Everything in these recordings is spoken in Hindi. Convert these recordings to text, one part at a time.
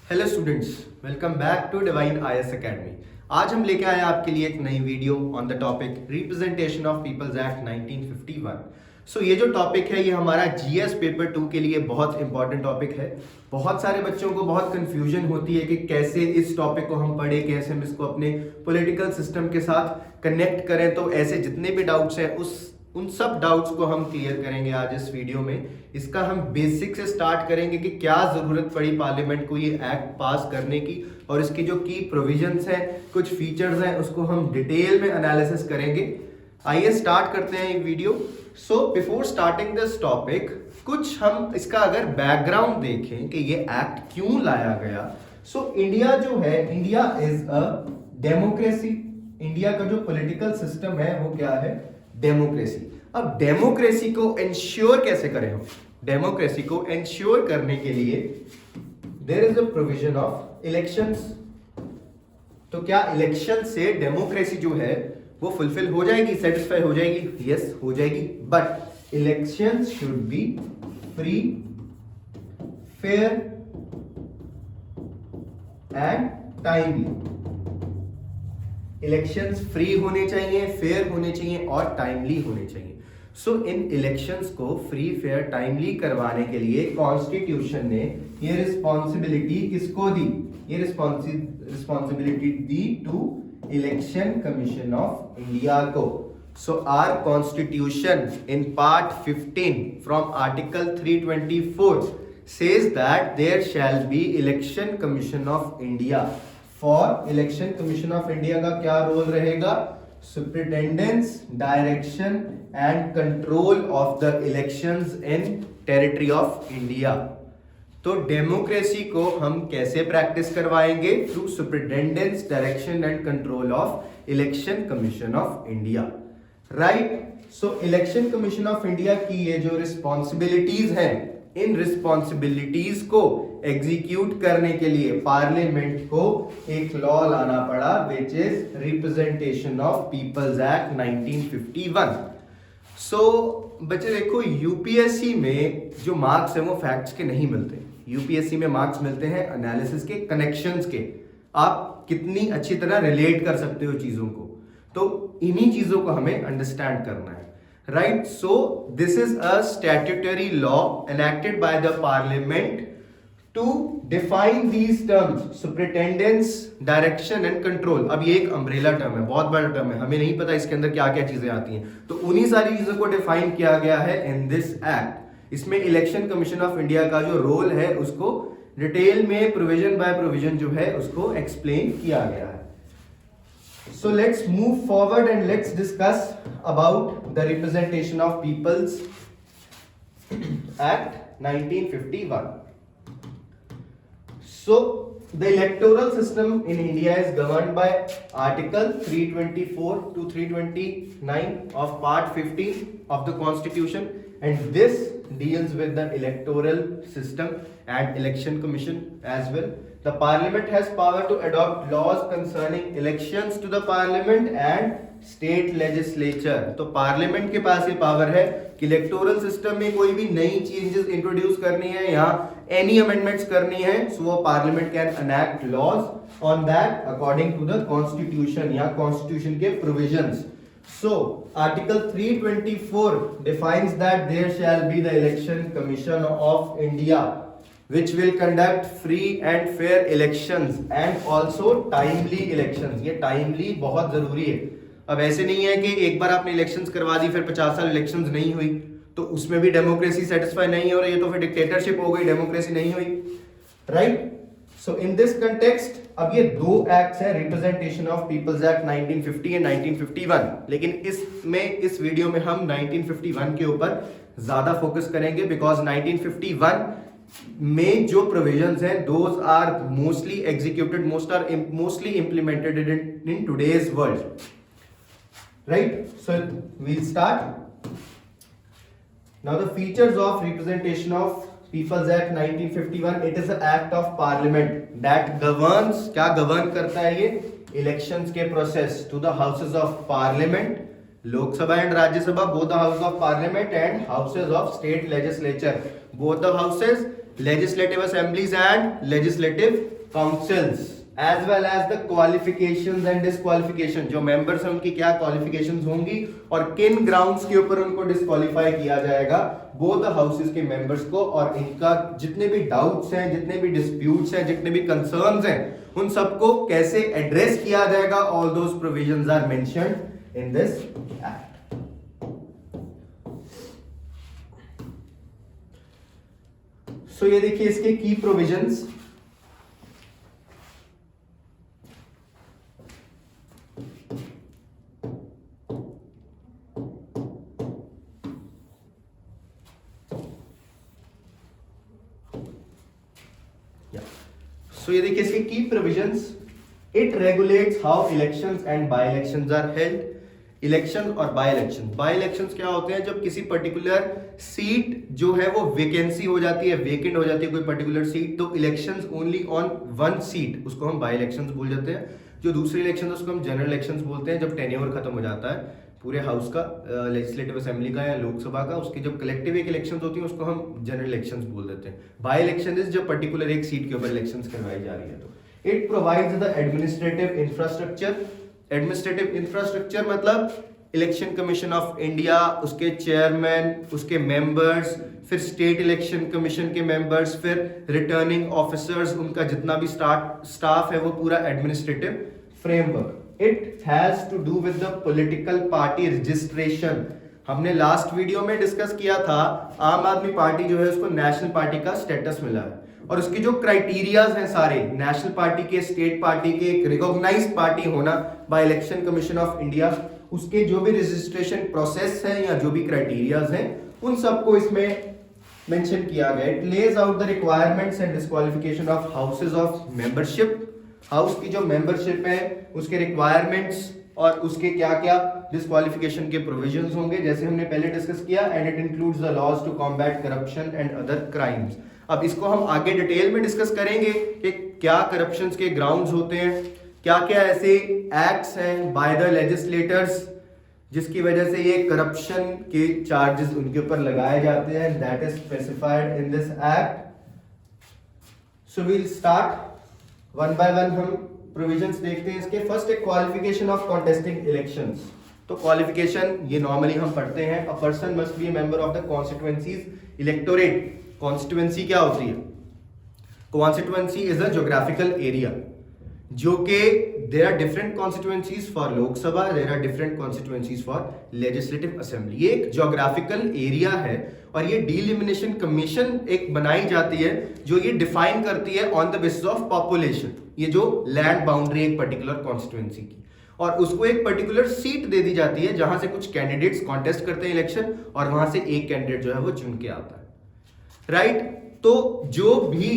Hello students, welcome back to Divine IAS Academy. आज हम लेके आए आपके लिए एक नई video on the topic representation of peoples act 1951। ये जो टॉपिक है ये हमारा जीएस पेपर 2 के लिए बहुत इंपॉर्टेंट टॉपिक है। बहुत सारे बच्चों को बहुत कंफ्यूजन होती है कि कैसे इस टॉपिक को हम पढ़ें, कैसे हम इसको अपने पॉलिटिकल सिस्टम के साथ कनेक्ट करें। तो ऐसे जितने भी डाउट्स हैं उन सब डाउट्स को हम क्लियर करेंगे आज इस वीडियो में। इसका हम बेसिक से स्टार्ट करेंगे कि क्या जरूरत पड़ी पार्लियामेंट को ये एक्ट पास करने की, और इसकी जो की प्रोविजंस हैं, कुछ फीचर्स हैं, उसको हम डिटेल में एनालिसिस करेंगे। आइए स्टार्ट करते हैं ये video. Before starting this topic, कुछ हम इसका अगर बैकग्राउंड देखें कि ये एक्ट क्यों लाया गया। इंडिया जो है, India is a democracy. India का जो पॉलिटिकल सिस्टम है वो क्या है? डेमोक्रेसी। अब डेमोक्रेसी को इंश्योर कैसे करें हम? डेमोक्रेसी को इंश्योर करने के लिए there is a provision of elections. तो क्या इलेक्शन से डेमोक्रेसी जो है वो फुलफिल हो जाएगी, सेटिस्फाई हो जाएगी? यस, हो जाएगी। But elections should be free, fair and timely. Elections free होने चाहिए, फेयर होने चाहिए और टाइमली होने चाहिए। इन इलेक्शंस को फ्री, फेयर, टाइमली करवाने के लिए कॉन्स्टिट्यूशन ने ये रिस्पॉन्सिबिलिटी किसको दी? ये रिस्पॉन्सिबिलिटी दी to election commission of India को। Our constitution in part 15 from article 324 says that there shall be election commission of India. For election commission of India का क्या रोल रहेगा? Superintendence, direction and control of the elections in territory of India. तो डेमोक्रेसी को हम कैसे प्रैक्टिस करवाएंगे? Through superintendence, direction and control of election commission of India. Right. Election commission of India की ये जो रिस्पॉन्सिबिलिटीज हैं, इन रिस्पॉन्सिबिलिटीज को एग्जीक्यूट करने के लिए पार्लियामेंट को एक लॉ लाना पड़ा, which is representation of peoples act 1951। बच्चे देखो, यूपीएससी में जो मार्क्स हैं वो फैक्ट्स के नहीं मिलते। यूपीएससी में मार्क्स मिलते हैं एनालिसिस के, कनेक्शंस के। आप कितनी अच्छी तरह रिलेट कर सकते हो चीजों को, तो इन्हीं चीजों को हमें अंडरस्टैंड करना है। Right, so this is a statutory law enacted by the parliament to define these terms, superintendence, direction and control. अब ये एक अम्ब्रेला टर्म है, बहुत बड़ा टर्म है, हमें नहीं पता इसके अंदर क्या क्या चीजें आती हैं। तो उन्हीं सारी चीजों को डिफाइन किया गया है इन दिस एक्ट। इसमें इलेक्शन कमीशन ऑफ इंडिया का जो रोल है उसको डिटेल में प्रोविजन बाय प्रोविजन जो है उसको एक्सप्लेन किया गया है। Let's move forward and let's discuss about the representation of peoples Act 1951. The electoral system in India is governed by Article 324 to 329 of Part 15 of the Constitution, and this deals with the electoral system and election commission as well. The parliament has power to adopt laws concerning elections to the parliament and state legislature. तो पार्लियामेंट के पास ये पावर है कि इलेक्टोरल सिस्टम में कोई भी नई चेंजेस इंट्रोड्यूस करनी है या एनी अमेंडमेंट्स करनी है, सो वो parliament can enact laws on that according to the constitution या कॉन्स्टिट्यूशन के provisions. Article 324 defines that there shall be the election commission of India, which will conduct free and fair elections and also timely elections. ये timely बहुत जरूरी है। अब ऐसे नहीं है कि एक बार आपने इलेक्शंस करवा दी फिर 50 साल इलेक्शंस नहीं हुई, तो उसमें भी डेमोक्रेसी सेटिस्फाई नहीं हो रही है, तो फिर डिक्टेटरशिप हो गई, डेमोक्रेसी नहीं हुई। राइट। इन दिस कंटेक्स्ट अब ये दो एक्ट्स हैं, representation of peoples act 1950 and 1951, लेकिन इस वीडियो में हम 1951 के ऊपर ज्यादा फोकस करेंगे, बिकॉज 1951 में जो प्रोविजंस हैं those are mostly executed, mostly implemented in today's world. Right, we'll start now. The features of representation of peoples act 1951, it is act of parliament that governs, क्या गवर्न करता है ये? इलेक्शंस के process to the houses of parliament, Lok Sabha and Rajya Sabha, both the house of parliament and houses of state legislature, both the houses, legislative assemblies and legislative councils as well as the qualifications and disqualification, जो मेंबर्स हैं उनकी क्या क्वालिफिकेशंस होंगी और किन ग्राउंड्स के ऊपर उनको डिस्क्वालीफाई किया जाएगा बोथ हाउसेस के मेंबर्स को, और इनका जितने भी डाउट्स हैं, जितने भी डिस्प्यूट्स हैं, जितने भी कंसर्न्स हैं, उन सबको कैसे एड्रेस किया जाएगा, all those provisions are mentioned in this act. So ये देखिए इसके की प्रोविजंस. So ये देखिए इसके की provisions. It regulates how elections and by elections are held. Election और बाय इलेक्शन. बाय इलेक्शंस क्या होते हैं? जब किसी पर्टिकुलर सीट जो है वो वैकेंसी हो जाती है, वेकेंट हो जाती है कोई पर्टिकुलर सीट, तो elections only on one seat, उसको हम बाय इलेक्शंस बोल जाते हैं. जो दूसरे इलेक्शन उसको हम जनरल इलेक्शंस बोलते हैं. जब टेन्योर खत्म हो जाता है पूरे हाउस का, लेजिस्लेटिव असेंबली का या लोकसभा का, उसकी जब कलेक्टिव एक इलेक्शंस होती है उसको हम जनरल इलेक्शंस बोल देते हैं. बाय इलेक्शन इज जब पर्टिकुलर एक सीट के ऊपर इलेक्शंस करवाई जा रही है. तो it provides the administrative infrastructure. Administrative infrastructure मतलब इलेक्शन कमीशन ऑफ इंडिया, उसके चेयरमैन, उसके मेंबर्स, फिर स्टेट इलेक्शन कमीशन के मेंबर्स, फिर रिटर्निंग ऑफिसर्स, उनका जितना भी स्टाफ है वो पूरा administrative framework. It has to do with the political party registration. हमने लास्ट वीडियो में डिस्कस किया था आम आदमी पार्टी जो है उसको नेशनल पार्टी का स्टेटस मिला है, और उसकी जो क्राइटेरियाज हैं सारे नेशनल पार्टी के, स्टेट पार्टी के, एक रिकॉग्नाइज्ड पार्टी होना by election commission of India, उसके जो भी रजिस्ट्रेशन प्रोसेस है या जो भी क्राइटेरियाज हैं उन सबको इसमें मेंशन किया गया. It Lay's out the requirements and disqualification of houses of membership. House की जो मेंबरशिप है उसके रिक्वायरमेंट्स और उसके क्या क्या डिस्क्वालिफिकेशन के प्रोविजंस होंगे, जैसे हमने पहले डिस्कस किया. And it includes the laws to combat corruption and other crimes. अब इसको हम आगे डिटेल में डिस्कस करेंगे कि क्या करप्शन के ग्राउंड्स होते हैं, क्या क्या ऐसे एक्ट्स हैं बाय द लेजिस्लेटर्स जिसकी वजह से ये करप्शन के चार्जेस उनके ऊपर लगाए जाते हैं. That is specified in this act. So we will start one by one. हम प्रोविजंस देखते हैं इसके. फर्स्ट एक क्वालिफिकेशन ऑफ कॉन्टेस्टिंग इलेक्शंस. तो क्वालिफिकेशन ये नॉर्मली हम पढ़ते हैं. A person must be a member of the constituencies electorate. Constituency क्या होती है? Constituency is a geographical area जो कि there are different constituencies for Lok Sabha, there are different constituencies for legislative assembly. ये एक ज्योग्राफिकल एरिया है और ये डिलिमिनेशन कमीशन एक बनाई जाती है जो ये डिफाइन करती है on the basis of population, ये जो लैंड बाउंड्री एक पर्टिकुलर कॉन्स्टिट्यूएंसी की, और उसको एक पर्टिकुलर सीट दे दी जाती है जहां से कुछ कैंडिडेट्स कॉन्टेस्ट करते हैं इलेक्शन, और वहां से एक कैंडिडेट जो है वो चुन के आता है. राइट. तो जो भी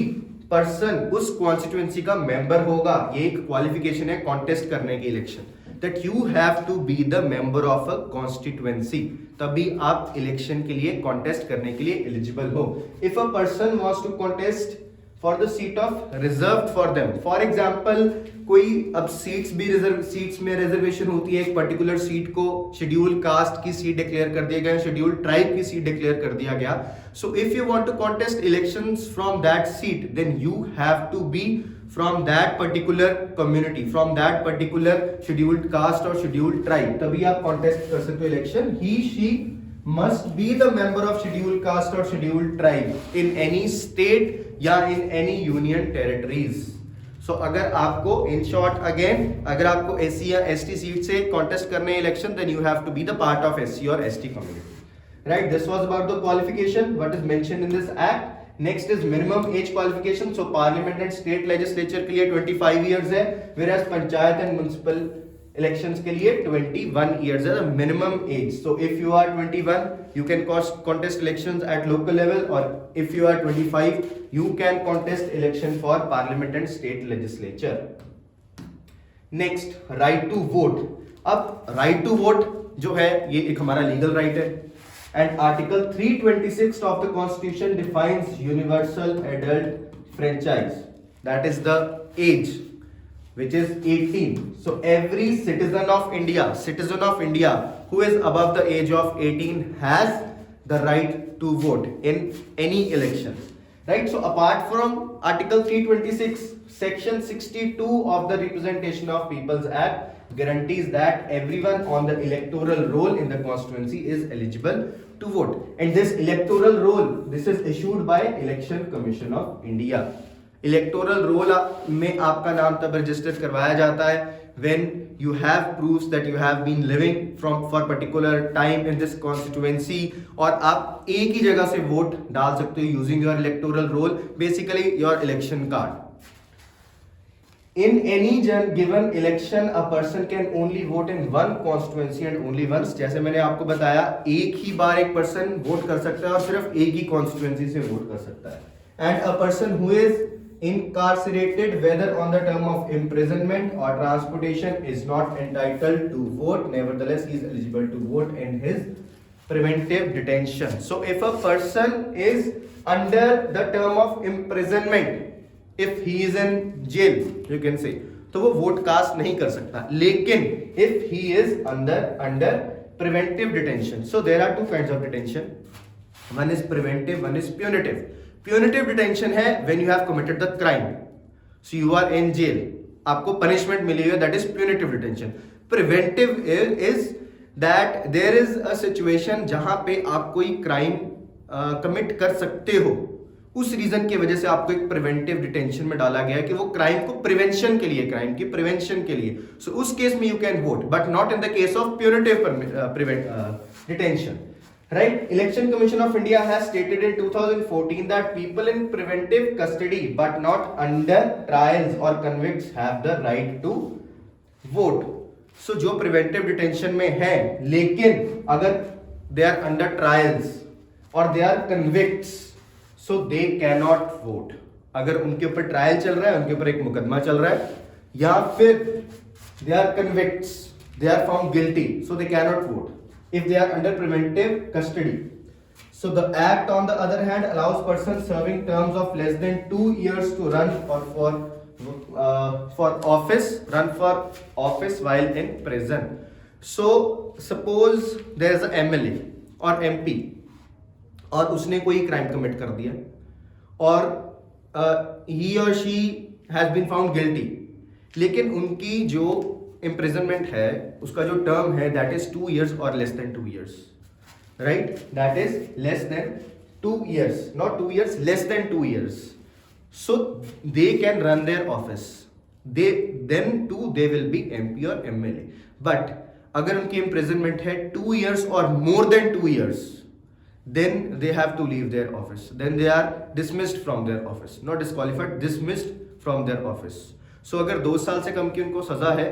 पर्सन उस कॉन्स्टिट्यूएंसी का मेंबर होगा, ये एक क्वालिफिकेशन है कॉन्टेस्ट करने की election, that you have to be the member of a constituency. तभी आप इलेक्शन के लिए कॉन्टेस्ट करने के लिए एलिजिबल हो. If a person wants to contest for the seat of reserve for them, for example कोई अब सीट्स में रिजर्वेशन होती है. एक पर्टिकुलर सीट को शेड्यूल कास्ट की सीट डिक्लेयर कर दिया गया, शेड्यूल ट्राइब की सीट डिक्लेयर कर दिया गया. So if you want to contest elections from that seat, then you have to be from that particular community, from that particular scheduled cast और शेड्यूल्ड ट्राइब, तभी आप कॉन्टेस्ट कर सकते हो election. He she must be the member of scheduled caste or scheduled tribe in any state या in any union territories. So अगर आपको in short again अगर आपको SC या ST सीट से कॉन्टेस्ट करने election, then you have to be the part of SC or ST community. Right, this was about the qualification what is mentioned in this act. Next is minimum age qualification. So parliament and state legislature के लिए 25 years है, whereas panchayat and municipal elections के लिए 21 years है minimum age. So if you are 21 you can contest elections at local level, or if you are 25 you can contest election for parliament and state legislature. Next, right to vote. अब right to vote जो है ये एक हमारा लीगल राइट है, and article 326 of the constitution defines universal adult franchise, that is the age which is 18. So every citizen of India who is above the age of 18 has the right to vote in any election. right? So apart from article 326, section 62 of the Representation of People's Act guarantees that everyone on the electoral roll in the constituency is eligible to vote, and this electoral roll, this is issued by Election Commission of India. Electoral roll में आपका नाम तब रजिस्टर करवाया जाता है when you have proofs that you have been living for particular time in this constituency, और आप एक ही जगह से वोट डाल सकते हो using your electoral roll, basically your election card. In any given election, a person can only vote in one constituency and only once. जैसे मैंने आपको बताया, एक ही बार एक पर्सन वोट कर सकता है और सिर्फ एक ही कॉन्स्टिट्यूएंसी से वोट कर सकता है. And a person who is incarcerated, whether on the term of imprisonment or transportation, is not entitled to vote. Nevertheless, he is eligible to vote in his preventive detention. So if a person is under the term of imprisonment, if he is in jail, you can say, तो वो वोट कास्ट नहीं कर सकता. लेकिन if he is under preventive detention, so there are two kinds of detention. One is preventive, one is punitive. Punitive detention है when you have committed the crime, so you are in jail, आपको punishment मिली है, that is punitive detention. Preventive is that there is a situation जहां पे आप कोई crime commit कर सकते हो, उस रीजन की वजह से आपको एक प्रिवेंटिव डिटेंशन में डाला गया है कि वो क्राइम को प्रिवेंशन के लिए, क्राइम की प्रिवेंशन के लिए. सो उस केस में you can vote, but not in the case of punitive detention. Right? Election Commission of India has stated in 2014 that people in preventive custody but not under trials or convicts have the right to vote. So जो preventive detention में है, लेकिन अगर they are under trials or they are convicts, so they cannot vote. अगर उनके ऊपर ट्रायल चल रहा है, उनके ऊपर एक मुकदमा चल रहा है, या फिर they are convicts, they are found guilty, so they cannot vote if they are under preventive custody. So the act on the other hand allows persons serving terms of less than 2 years to run for office while in prison. So suppose there is a MLA or MP और उसने कोई क्राइम कमिट कर दिया और he or she has been found guilty, लेकिन उनकी जो imprisonment है, उसका जो term है, that is 2 years or less than 2 years, right? That is less than 2 years, not 2 years, less than 2 years. So they can run their office. Then too they will be MP or MLA. But अगर उनकी imprisonment है 2 years or more than 2 years, then they have to leave their office. Then they are dismissed from their office, not disqualified, dismissed from their office. So अगर 2 साल से कम की उनको सजा है,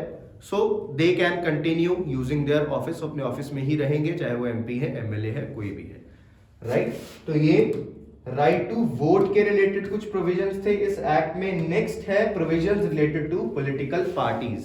so they can continue using their office, अपने ऑफिस में ही रहेंगे, चाहे वो MP है, MLA है, कोई भी है, राइट? तो ये राइट टू वोट के रिलेटेड कुछ प्रोविजंस थे इस एक्ट में. नेक्स्ट है provisions related to political parties.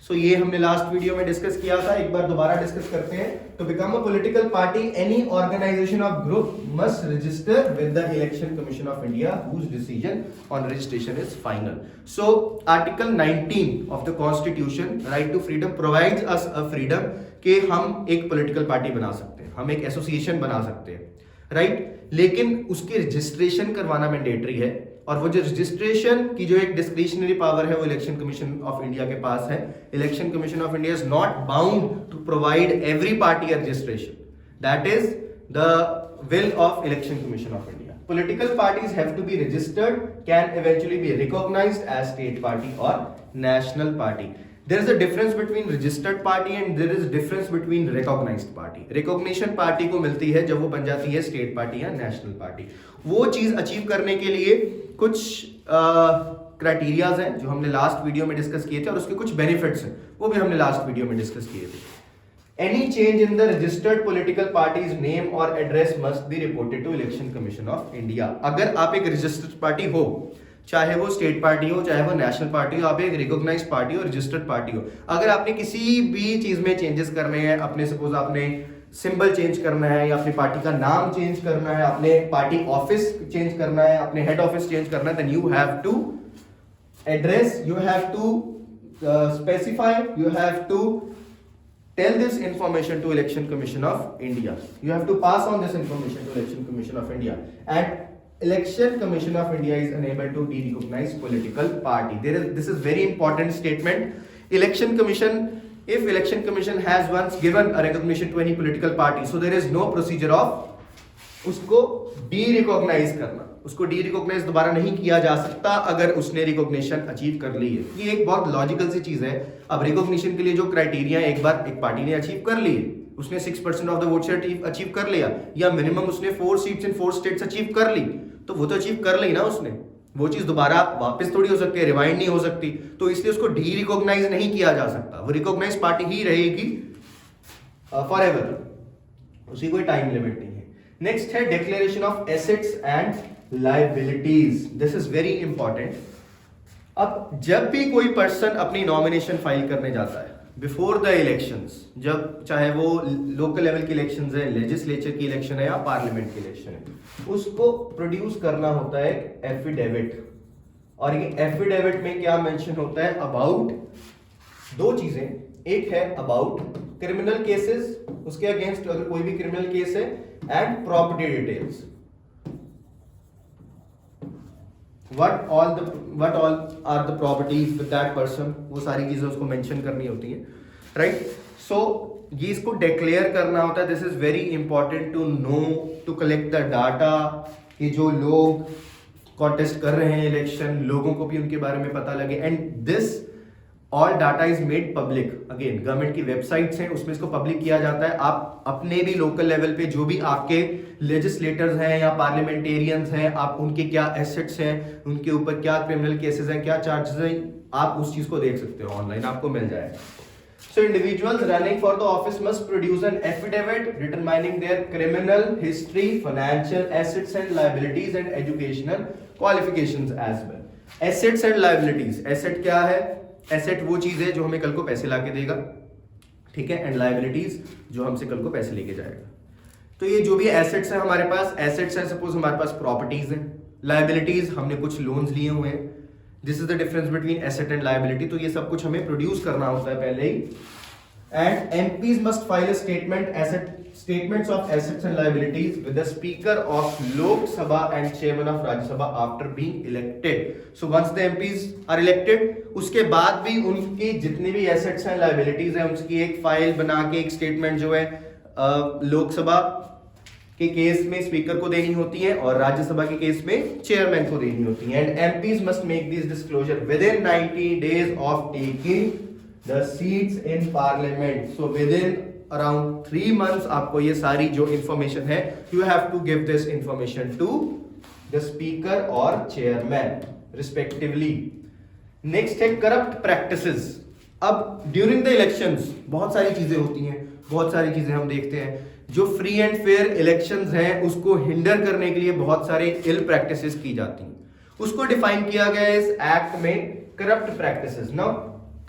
So ये हमने लास्ट वीडियो में डिस्कस किया था, एक बार दोबारा डिस्कस करते हैं. तो become a political party, any organization of group must register with the election commission of India whose decision on registration is final. So article 19 of the constitution, right to freedom, provides us a freedom कि हम एक पॉलिटिकल पार्टी बना सकते हैं, हम एक एसोसिएशन बना सकते हैं, राइट? लेकिन उसकी रजिस्ट्रेशन करवाना मैंडेटरी है, और वो जो रजिस्ट्रेशन की जो एक डिस्क्रिशनरी पावर है वो इलेक्शन कमीशन ऑफ इंडिया के पास है. Election commission of India is not bound to provide every party a registration. That is the will of election commission of India. Political parties have to be registered, can eventually be recognized as state party or national party. There is a difference between registered party and there is a difference between recognized party. Recognition party को मिलती है जब वो बन जाती है state party या national party. वो चीज अचीव करने के लिए कुछ क्राइटेरियाज हैं जो हमने लास्ट वीडियो में डिस्कस किए थे, और उसके कुछ बेनिफिट्स हैं वो भी हमने लास्ट वीडियो में डिस्कस किए थे. Any change in the registered political party's name or address must be reported to Election Commission of India. अगर आप एक रजिस्टर्ड पार्टी हो, चाहे वो स्टेट पार्टी हो, चाहे वो नेशनल पार्टी हो, आप एक रिकॉग्नाइज्ड पार्टी हो, रजिस्टर्ड पार्टी हो, अगर आपने किसी भी चीज में चेंजेस करने हैं, अपने सपोज आपने सिंबल चेंज करना है या अपनी पार्टी का नाम चेंज करना है, अपने पार्टी ऑफिस चेंज करना है, अपने हेड ऑफिस चेंज करना है, then you have to address, you have to specify, you have to tell this information to Election Commission of India. You have to pass on this information to Election Commission of India. And Election Commission of India is unable to de-recognize political party. This is very important statement. Election Commission, if Election Commission has once given a recognition to any political party, so there is no procedure of उसको de-recognize करना, उसको de-recognize दोबारा नहीं किया जा सकता अगर उसने recognition अचीव कर ली है। ये एक बहुत लॉजिकल सी चीज है। अब recognition के लिए जो क्राइटेरिया एक बार एक पार्टी ने अचीव कर ली, उसने 6% of the vote share achieve कर लिया, या मिनिमम उसने 4 सीट्स इन 4 स्टेट्स अचीव कर ली, तो वो तो अचीव कर ली ना उसने, वो चीज दोबारा वापस थोड़ी हो सकती है, रिवाइंड नहीं हो सकती, तो इसलिए उसको डी रिकॉग्नाइज नहीं किया जा सकता, वो रिकॉग्नाइज पार्टी ही रहेगी फॉरएवर, उसी कोई टाइम लिमिट नहीं है। नेक्स्ट है declaration of assets and liabilities. This is very important. अब जब भी कोई पर्सन अपनी नॉमिनेशन फाइल करने जाता है बिफोर द इलेक्शंस, जब चाहे वो लोकल लेवल की इलेक्शंस है, लेजिस्लेचर की इलेक्शन है या पार्लियामेंट की इलेक्शन है, उसको प्रोड्यूस करना होता है एफिडेविट। और ये एफिडेविट में क्या मेंशन होता है? अबाउट दो चीजें, एक है अबाउट क्रिमिनल केसेस, उसके अगेंस्ट अगर कोई भी क्रिमिनल केस है, and property details, what all are the properties with that person, वो सारी चीजें उसको मेंशन करनी होती हैं, राइट। सो ये इसको डिक्लेयर करना होता है। This is very important to know, to collect the data, कि जो लोग कॉन्टेस्ट कर रहे हैं इलेक्शन, लोगों को भी उनके बारे में पता लगे, and this all data is made public. Again government की वेबसाइट्स हैं, उसमें इसको पब्लिक किया जाता है। आप अपने भी लोकल लेवल पे जो भी आपके लेजिस्लेटर्स हैं या पार्लियामेंटेरियंस हैं, आप उनके क्या एसेट्स हैं, उनके ऊपर क्या क्रिमिनल केसेस हैं, क्या चार्जेस हैं, आप उस चीज को देख सकते हो, ऑनलाइन आपको मिल जाएगा। So individuals running for the office must produce an affidavit determining their criminal history, financial assets and liabilities and educational qualifications as well. Assets and liabilities, asset क्या है? एसेट वो चीज है जो हमें कल को पैसे लाके देगा, ठीक है, एंड लायबिलिटीज जो हमसे कल को पैसे लेके जाएगा। तो ये जो भी एसेट्स हैं हमारे पास, एसेट्स हैं सपोज हमारे पास प्रॉपर्टीज हैं, लायबिलिटीज हमने कुछ लोन्स लिए हुए हैं, this is the difference between asset and liability. तो ये सब कुछ हमें प्रोड्यूस करना होता है पहले ही। And MPs must file a statements of assets and liabilities with the speaker of Lok Sabha and chairman of Rajya Sabha after being elected. So once the MPs are elected, उसके बाद भी उनकी जितनी भी assets and liabilities हैं, उसकी एक फाइल बना के एक स्टेटमेंट जो है लोकसभा के केस में स्पीकर को देनी होती है और राज्यसभा के केस में चेयरमैन को देनी होती है। And MPs must make this disclosure within 90 days of taking the seats in parliament. So within around 3 months आपको ये सारी जो इंफॉर्मेशन है, you have to give this information to the speaker और चेयरमैन रिस्पेक्टिवली। नेक्स्ट है करप्ट प्रैक्टिसेस। अब ड्यूरिंग द इलेक्शंस बहुत सारी चीजें होती हैं, बहुत सारी चीजें हम देखते हैं। जो फ्री एंड फेयर इलेक्शंस हैं उसको हिंडर करने के लिए बहुत सारे इल प्रैक्टिसेस की जाती हैं, उसको डिफाइन किया गया है इस एक्ट में करप्ट प्रैक्टिसेस। नाउ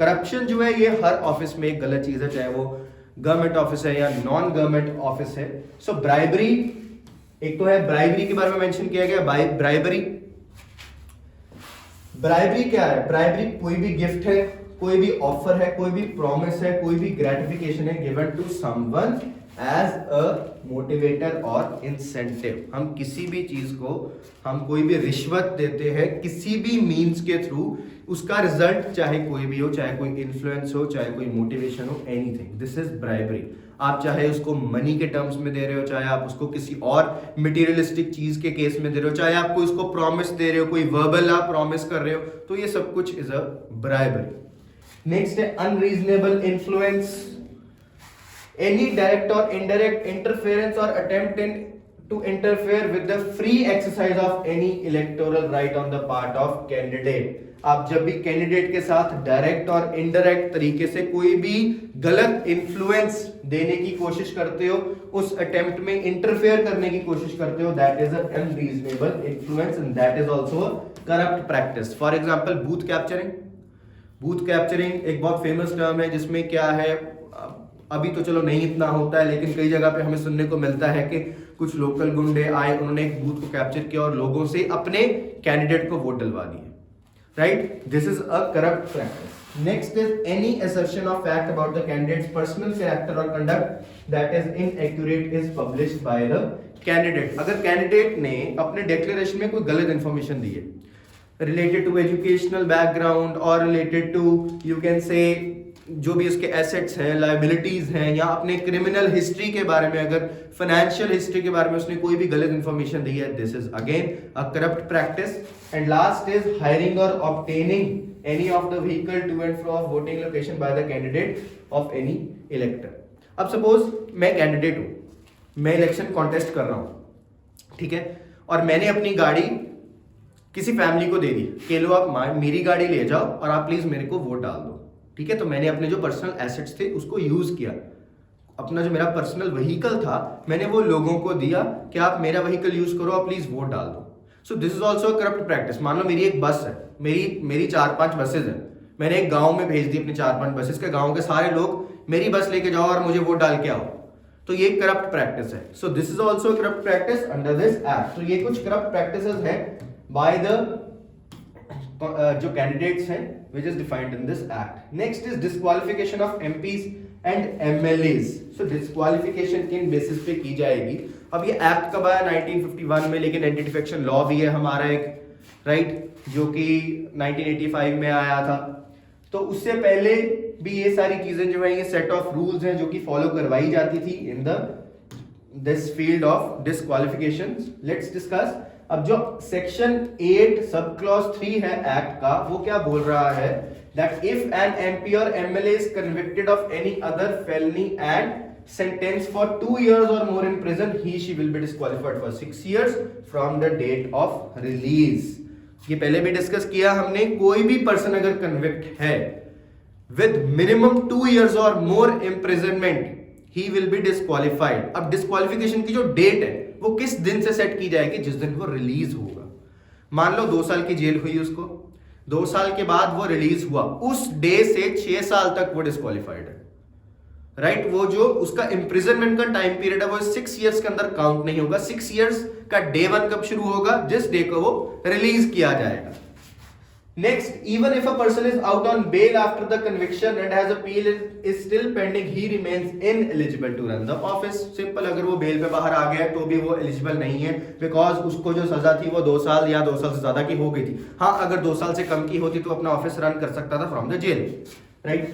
करप्शन जो है ये हर ऑफिस में एक गलत चीज है, चाहे वो गवर्नमेंट ऑफिस है या नॉन गवर्नमेंट ऑफिस है। सो ब्राइबरी, एक तो है ब्राइबरी के बारे में मेंशन किया गया। ब्राइबरी क्या है? ब्राइबरी कोई भी गिफ्ट है, कोई भी ऑफर है, कोई भी प्रॉमिस है, कोई भी ग्रेटिफिकेशन है given to someone as a motivator और इंसेंटिव। हम किसी भी चीज को, हम कोई भी रिश्वत देते हैं किसी भी मीन्स के थ्रू, उसका रिजल्ट चाहे कोई भी हो, चाहे कोई इन्फ्लुएंस हो, चाहे कोई मोटिवेशन हो, एनीथिंग, दिस इज ब्राइबरी। आप चाहे उसको मनी के टर्म्स में दे रहे हो, चाहे आप उसको किसी और मटेरियलिस्टिक चीज के केस में दे रहे हो, चाहे आपको इसको प्रॉमिस दे रहे हो, कोई वर्बल आप प्रॉमिस कर रहे हो, तो ये सब कुछ इज अ ब्राइबरी। नेक्स्ट है unreasonable influence. Any direct or indirect interference or attempt to interfere with the free exercise of any electoral right on the part of candidate. आप जब भी कैंडिडेट के साथ डायरेक्ट और इनडायरेक्ट तरीके से कोई भी गलत इन्फ्लुएंस देने की कोशिश करते हो, उस अटेम्प्ट में इंटरफेयर करने की कोशिश करते हो, that is an unreasonable influence and that is also a corrupt practice. For example, booth capturing. Booth capturing एक बहुत फेमस टर्म है जिसमें क्या है, अभी तो चलो नहीं इतना होता है, लेकिन कई जगह पे हमें सुनने को मिलता है कि कुछ लोकल गुंडे आए, उन्होंने एक बूथ को कैप्चर किया और लोगों से अपने कैंडिडेट को वोट डलवा दिए, right. This is a corrupt practice. Next is any assertion of fact about the candidate's personal character or conduct that is inaccurate is published by the candidate, अगर कैंडिडेट ने अपने डिक्लेरेशन में कोई गलत इंफॉर्मेशन दी है रिलेटेड टू एजुकेशनल बैकग्राउंड और related to you can say जो भी उसके एसेट्स हैं, लायबिलिटीज हैं, या अपने क्रिमिनल हिस्ट्री के बारे में, अगर फाइनेंशियल हिस्ट्री के बारे में उसने कोई भी गलत इंफॉर्मेशन दी है, this is again a corrupt practice. And last is hiring और obtaining any of the vehicle to and fro of voting location by the candidate of any elector. अब सपोज मैं कैंडिडेट हूं, मैं इलेक्शन कॉन्टेस्ट कर रहा हूं, ठीक है, और मैंने अपनी गाड़ी किसी फैमिली को दे दी कि लो आप मेरी गाड़ी ले जाओ और आप प्लीज मेरे को वोट डाल दो, ठीक है. तो मैंने अपने जो पर्सनल एसेट्स थे उसको यूज किया, अपना जो मेरा पर्सनल व्हीकल था मैंने वो लोगों को दिया कि आप मेरा व्हीकल यूज करो, आप प्लीज वोट डाल दो. So this is also corrupt practice. मान लो मेरी एक बस है, मेरी 4-5 बसेज है, मैंने एक गांव में भेज दी अपनी 4-5 बसेस के, गांव के सारे लोग मेरी बस लेके जाओ और मुझे वोट डाल के आओ, तो ये करप्ट प्रैक्टिस है. So this is also corrupt practice under this act. तो ये कुछ करप्ट प्रैक्टिसेस है बाय द जो कैंडिडेट्स हैं which is defined in this act. Next is disqualification of MPs and MLAs. So disqualification किन बेसिस पे की जाएगी? अब ये एक्ट कब आया? 1951 में, लेकिन एंटी डिफेक्शन लॉ भी है हमारा एक, राइट, जो कि 1985 में आया था. तो उससे पहले भी ये सारी चीजें जो है, ये सेट ऑफ रूल्स हैं जो कि फॉलो करवाई जाती थी in this field of disqualification. Let's discuss. अब जो सेक्शन 8 सब क्लॉज 3 है एक्ट का, वो क्या बोल रहा है? दैट इफ एन एमपी और MLA is convicted of any other felony and sentenced for 2 years or more in prison, he she will be disqualified for 6 years from the date of release. ये पहले भी डिस्कस किया हमने. कोई भी पर्सन अगर कन्विक्ट है with minimum 2 years or more imprisonment, he will be disqualified. अब डिस्क्वालिफिकेशन की जो डेट है वो किस दिन से सेट की जाएगी? जिस दिन वो रिलीज होगा. मान लो 2 साल की जेल हुई उसको, 2 साल के बाद वो रिलीज हुआ, उस डे से 6 साल तक वो डिस्क्वालिफाइड है, राइट. वो जो उसका इंप्रिजनमेंट का टाइम पीरियड है वो 6 इयर्स के अंदर काउंट नहीं होगा. 6 इयर्स का डे 1 कब शुरू होगा? जिस डे को वो रिलीज किया जाएगा. Next, even if a person is out on bail after the conviction and has appeal is still pending, he remains ineligible to run the office. Simple. अगर वो बेल पे बाहर आ गया तो भी वो एलिजिबल नहीं है, बिकॉज उसको जो सजा थी वो 2 साल या 2 साल से ज्यादा की हो गई थी. हाँ, अगर 2 साल से कम की होती तो अपना ऑफिस रन कर सकता था from the jail, right.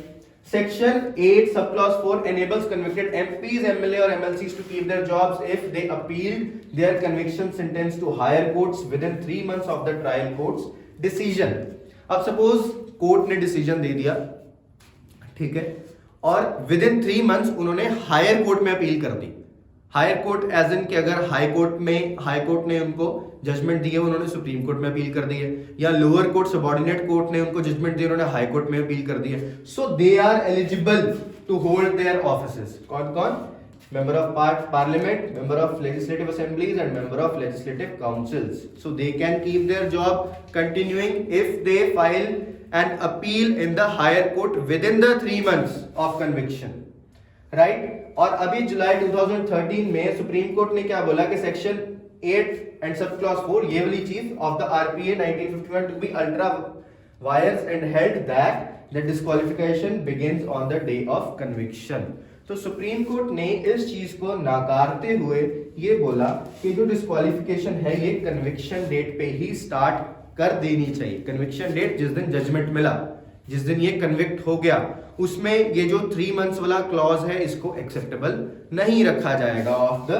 Section 8 subclause 4 enables convicted MPs, MLA or MLCs to keep their jobs if they appeal their conviction sentence to higher courts within 3 months of the trial court's decision. अब सपोज कोर्ट ने डिसीजन दे दिया, ठीक है, और विद इन 3 मंथ्स उन्होंने हायर कोर्ट में अपील कर दी. हायर कोर्ट एज इन कि अगर हाई कोर्ट ने उनको जजमेंट दी है, उन्होंने सुप्रीम कोर्ट में अपील कर दी है, या लोअर कोर्ट सबऑर्डिनेट कोर्ट ने उनको जजमेंट दी, उन्होंने हाई कोर्ट में अपील कर दी है. So they are eligible to hold their offices. कौन कौन? Member of Parliament, Member of Legislative Assemblies and Member of Legislative Councils. So they can keep their job continuing if they file an appeal in the higher court within the 3 months of conviction, right? और अभी जुलाई 2013 में सुप्रीम कोर्ट ने क्या बोला कि सेक्शन 8 and सब क्लॉज 4 ये वाली चीज of the RPA 1951 to be ultra vires and held that the disqualification begins on the day of conviction. तो सुप्रीम कोर्ट ने इस चीज को नाकारते हुए ये बोला कि जो डिस्क्वालिफिकेशन है ये कन्विक्शन डेट पे ही स्टार्ट कर देनी चाहिए. कन्विक्शन डेट जिस दिन जजमेंट मिला, जिस दिन ये कन्विक्ट हो गया, उसमें ये जो 3 मंथ्स वाला क्लॉज है इसको एक्सेप्टेबल नहीं रखा जाएगा of the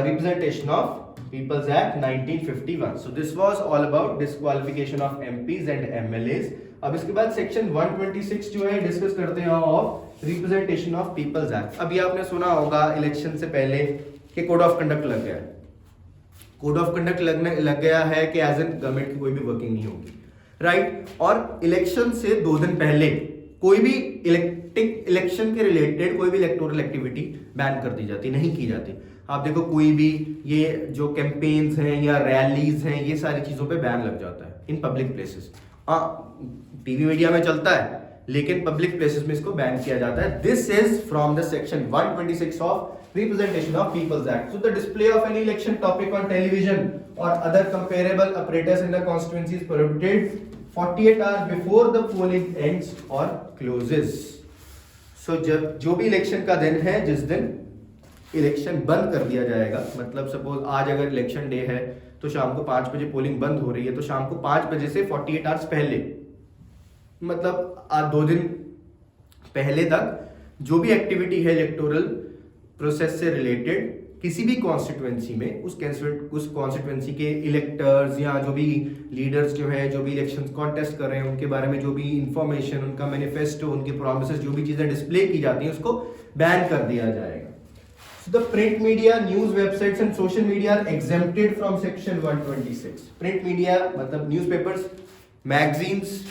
representation of peoples act 1951. So this was all about disqualification of MPs and MLAs. अब इसके बाद सेक्शन 126 जो है डिस्कस करते हैं of representation of peoples act. अभी आपने सुना होगा इलेक्शन से पहले कि कोड ऑफ कंडक्ट लग गया है. कोड ऑफ कंडक्ट लग गया है कि एज एन गवर्नमेंट की कोई भी वर्किंग नहीं होगी, राइट. और इलेक्शन से 2 दिन पहले कोई भी इलेक्शन के रिलेटेड कोई भी इलेक्टोरल एक्टिविटी बैन कर दी जाती, नहीं की जाती. आप देखो कोई भी ये जो कैंपेन्स हैं या रैलीज हैं, ये सारी चीजों पे बैन लग जाता है in public places. TV media में चलता है लेकिन पब्लिक प्लेसेस में इसको बैन किया जाता है. This is from the section 126 of representation of peoples act. So the display of any election topic on television और other comparable apparatus in the constituency is prohibited 48 hours before the polling ends or closes. So जब जो भी इलेक्शन का दिन है, जिस दिन इलेक्शन बंद कर दिया जाएगा, मतलब सपोज आज अगर इलेक्शन डे है तो शाम को 5 बजे पोलिंग बंद हो रही है, तो शाम को 5 बजे से 48 आवर्स पहले, मतलब आज 2 दिन पहले तक जो भी एक्टिविटी है इलेक्टोरल प्रोसेस से रिलेटेड किसी भी कॉन्स्टिट्यूएंसी में, उस कॉन्स्टिट्यूएंसी के इलेक्टर्स या जो भी लीडर्स जो है, जो भी इलेक्शन कॉन्टेस्ट कर रहे हैं, उनके बारे में जो भी इंफॉर्मेशन, उनका मैनिफेस्टो, उनके प्रॉमिसेस, जो भी चीजें डिस्प्ले की जाती हैं उसको बैन कर दिया जाएगा. So the print media, news websites and social media are exempted from section 126. Print media मतलब न्यूज़पेपर्स, मैगजीन्स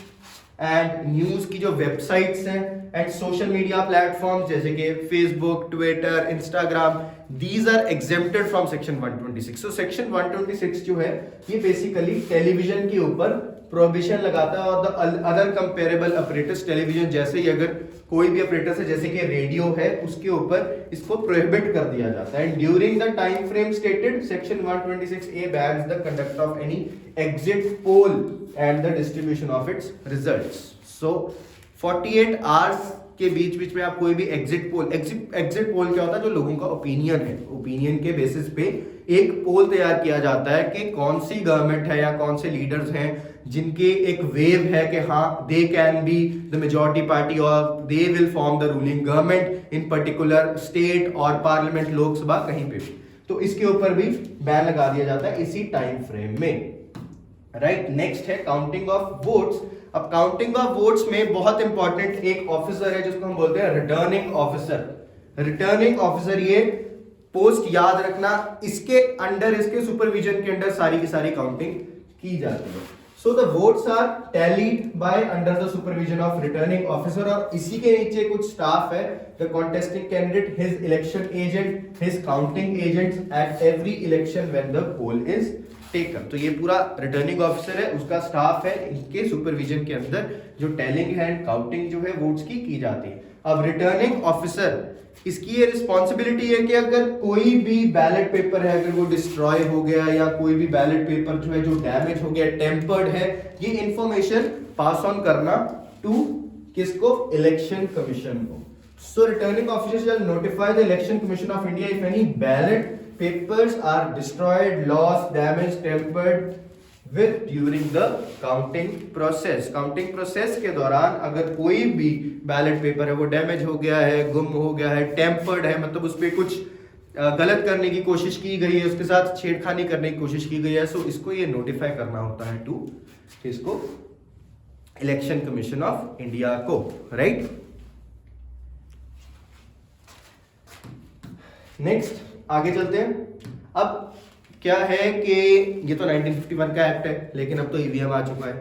एंड न्यूज की जो वेबसाइट्स हैं एंड सोशल मीडिया प्लेटफॉर्म्स जैसे कि Facebook, Twitter, Instagram, these are exempted from section 126. So section 126 जो है ये बेसिकली टेलीविजन के ऊपर प्रोहिबिशन लगाता है और the other comparable operators, television जैसे ही अगर कोई भी ऑपरेटर है जैसे कि रेडियो है उसके ऊपर इसको प्रोहिबिट कर दिया जाता है. And during the time frame stated section 126A bans the conduct of any exit poll and the distribution of its results. So 48 hours के बीच में आप कोई भी एग्जिट पोल क्या होता है, जो लोगों का ओपिनियन है, ओपिनियन के बेसिस पे एक पोल तैयार किया जाता है कि कौन सी गवर्नमेंट है या कौन से लीडर्स हैं जिनके एक वेव है कि हाँ they can be the majority party और they will form the ruling government in particular state और पार्लियामेंट, लोकसभा कहीं पे भी. तो इसके ऊपर भी बैन लगा दिया जाता है इसी टाइम फ्रेम में. राइट, नेक्स्ट है काउंटिंग ऑफ वोट्स. अब काउंटिंग ऑफ वोट्स में बहुत इंपॉर्टेंट एक ऑफिसर है जिसको हम बोलते हैं रिटर्निंग ऑफिसर. रिटर्निंग ऑफिसर, ये पोस्ट याद रखना, इसके अंडर, इसके सुपरविजन के अंडर सारी की सारी काउंटिंग की जाती है. So the votes are tallied by under the supervision of returning officer. और इसी के नीचे कुछ स्टाफ है, the contesting candidate, his election agent, his counting agents at every election when the poll is taken. तो ये पूरा रिटर्निंग ऑफिसर है, उसका स्टाफ है, इनके सुपरविजन के अंदर जो टैलिंग है एंड काउंटिंग जो है वोट्स की जाती है. अब रिटर्निंग ऑफिसर, इसकी ये रिस्पॉन्सिबिलिटी है कि अगर कोई भी बैलेट पेपर है, अगर वो डिस्ट्रॉय हो गया या कोई भी बैलेट पेपर जो है जो डैमेज हो गया, टेम्पर्ड है, ये इंफॉर्मेशन पास ऑन करना टू किसको, इलेक्शन कमीशन को. So returning officer shall notify the election commission of India if any ballot papers are destroyed, lost, damaged, tampered with during the counting process. Counting process के दौरान अगर कोई भी बैलेट पेपर है वो डैमेज हो गया है, गुम हो गया है, टेम्पर्ड है, मतलब उस पर कुछ गलत करने की कोशिश की गई है, उसके साथ छेड़खानी करने की कोशिश की गई है, सो इसको ये नोटिफाई करना होता है टू इसको इलेक्शन कमीशन ऑफ इंडिया को. राइट, नेक्स्ट आगे चलते हैं. अब क्या है कि ये तो 1951 का एक्ट है, लेकिन अब तो ईवीएम आ चुका है.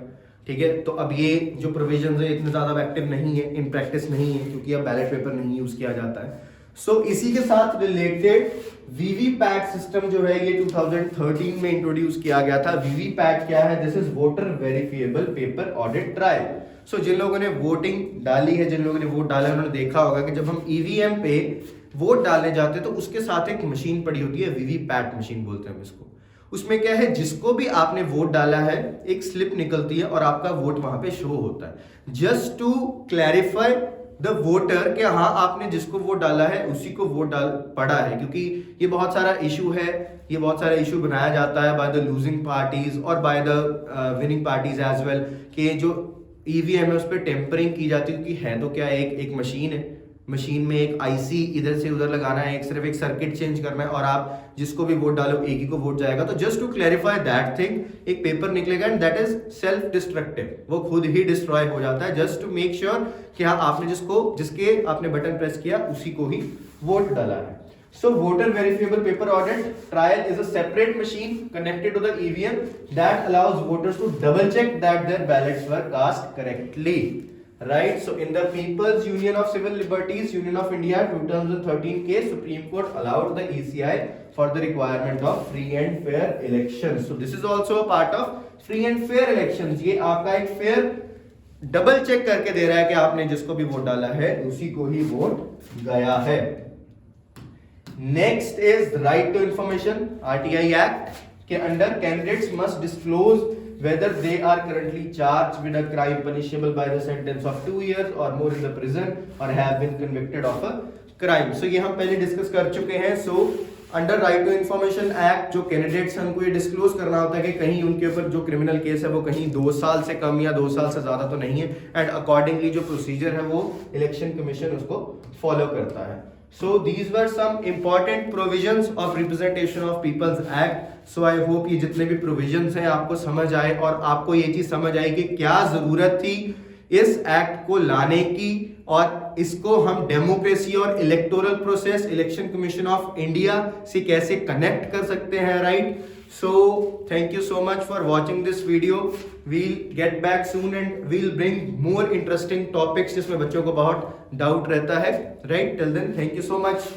ठीक है, तो अब ये जो प्रोविजंस है इतने ज्यादा एक्टिव नहीं है, इन प्रैक्टिस नहीं है, क्योंकि अब बैलेट पेपर नहीं यूज किया जाता है. सो इसी के साथ रिलेटेड वीवीपैट सिस्टम जो है ये 2013 में इंट्रोड्यूस किया गया था. वीवीपैट क्या है? This is voter verifiable paper audit trial. So जिन लोगों ने वोटिंग डाली है, जिन लोगों ने वोट डाला है, उन्होंने देखा होगा कि जब हम ईवीएम पे वोट डालने जाते हैं तो उसके साथ एक मशीन पड़ी होती है, वीवीपैट मशीन बोलते हैं हम इसको. उसमें क्या है, जिसको भी आपने वोट डाला है एक स्लिप निकलती है और आपका वोट वहां पे शो होता है, just to clarify the voter कि हाँ आपने जिसको वोट डाला है उसी को वोट डाल पड़ा है. क्योंकि ये बहुत सारा इशू है, ये बहुत सारा इशू बनाया जाता है बाय द लूजिंग पार्टीज और by the winning parties as well, कि जो ईवीएम है उस पर टेम्परिंग की जाती है. क्योंकि है तो क्या, एक मशीन है, मशीन में एक आईसी इधर से उधर लगाना है, सिर्फ एक सर्किट चेंज करना है और आप जिसको भी वोट डालो एक ही को वोट जाएगा. तो just to clarify that thing एक पेपर निकलेगा and that is self destructive, वो खुद ही डिस्ट्रॉय हो जाता है, जस्ट टू मेक श्योर कि हाँ आपने जिसके आपने बटन प्रेस किया उसी को ही वोट डाला है. So voter verifiable paper audit trial is a separate machine connected to the EVM that allows voters to double check that their ballots were cast correctly. Right, so in the People's Union of Civil Liberties, Union of India 2013 case, Supreme Court allowed the ECI for the requirement of free and fair elections. So this is also a part of free and fair elections. ये आपका एक fair डबल चेक करके दे रहा है कि आपने जिसको भी वोट डाला है उसी को ही वोट गया है. Next is right to information. RTI act के under candidates must disclose whether they are currently charged with a crime punishable by the sentence of 2 years or more in the prison or have been convicted of a crime. So ये हम पहले डिस्कस कर चुके हैं। So under right to information act जो कैंडिडेट्स हैं उनको ये डिस्क्लोज करना होता है कि कहीं उनके ऊपर जो क्रिमिनल केस है वो कहीं 2 साल से कम या 2 साल से ज्यादा तो नहीं है, एंड अकॉर्डिंगली जो प्रोसीजर है वो इलेक्शन कमीशन उसको फॉलो करता है। So these were some important provisions of representation of peoples act. So I hope ये जितने भी प्रोविजंस हैं आपको समझ आए और आपको ये चीज समझ आई कि क्या जरूरत थी इस एक्ट को लाने की, और इसको हम डेमोक्रेसी और electoral process, election commission of India से कैसे कनेक्ट कर सकते हैं, right. So thank you so much for watching this video. We'll get back soon and we'll bring more interesting topics जिसमें बच्चों को बहुत डाउट रहता है, right. Till then thank you so much.